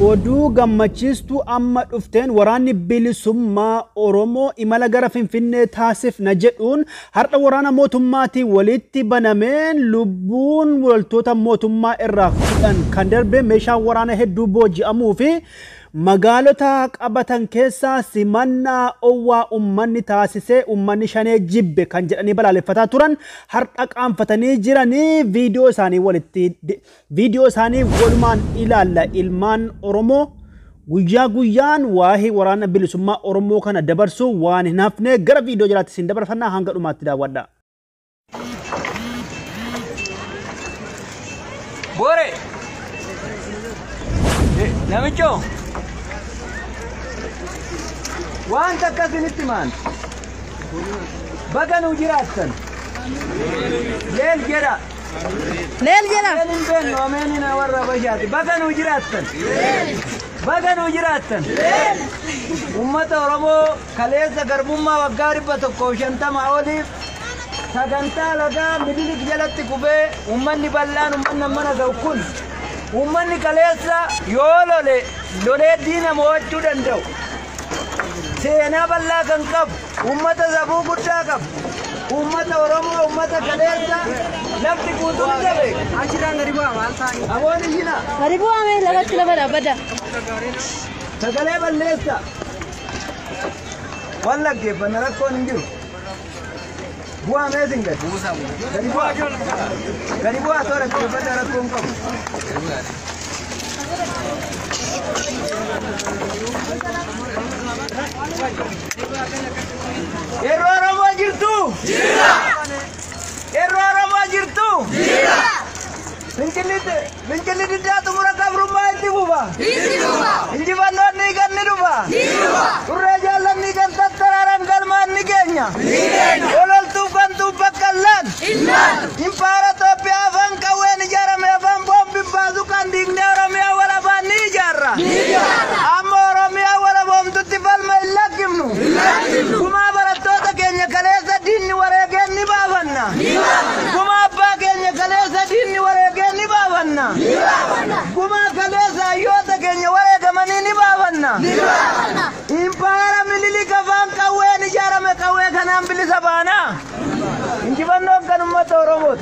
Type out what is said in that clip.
Oduu gammachiistu amma dhufteen waraanni bilisummaa Oromoo imala gara Finfinnee taasifna jedhuun har'a waraana mootummaatii walitti banameen lubbuun loltoota mootummaa irraa fudhan kan darbe meeshaa waraana hedduu booji'amuu fi magaalota qabatan keessaa simannaa owwaa ummanni taasisee ummanni shanee jibbe kan jedhanii balaaleffataa turan har'a qaanfatanii jiranii viidiyoo isaanii walumaan ilaalla ilmaan Oromoo guyyaa guyyaan waa'ee waraana bilisummaa Oromoo kana dabarsuu waan hin hafne gara viidiyoo jiraatti sin dabarfannaa hanga dhumaatti daawwadha. Bore namicho وانت كاسنتي مان بغنو جراتن ليل جرا لين بين نوميننا ورا بجاتي بغنو جراتن امه ورمو كليزا غربما وغاري بتكوشنتا ماولي سغنتا لغا مدلك جلتي كوبه امني بلان امنا منا غوكل امني كليزا يولولي لولي دينا موچو دندو سينا بالله كان كب أمة زبون كتشا كب أمة ورمو أمة كليسا لفتي كوتون جبه عشرة غريبة عمال ثاني أبوني هنا غريبة عمال لبت لبلا بدا سكالي بالليسا والله كيف أنا ركون نجيو هو amazing guys غريبة أثورة كيف أنا ركون كب Error majirtu. Jira. Error majirtu. Jira. Minkelite jatuh murakab rumah itu buba. Buba. Inji bandar ni kan ni buba. Buba. Urre jalan ni kan tatararan kalman ni kenya. Kenya. Olol tu bakalan. Innan. Impara topi afan kawen jara me afan bom bibazu kan ding ne romia wala ban ni jara. Amo romia wala bom tu tifal mai lakimnu. Kuma baratota kenya kalesa dinni warege ni babanna. Kuma abba kenya kalesa dinni warege ni babanna. Kuma kalesa yota kenya warege manini babanna. Impara milili kafan kawe ni jara me kawe kanam bili sabana. Inji bandom kan ummat Oromo.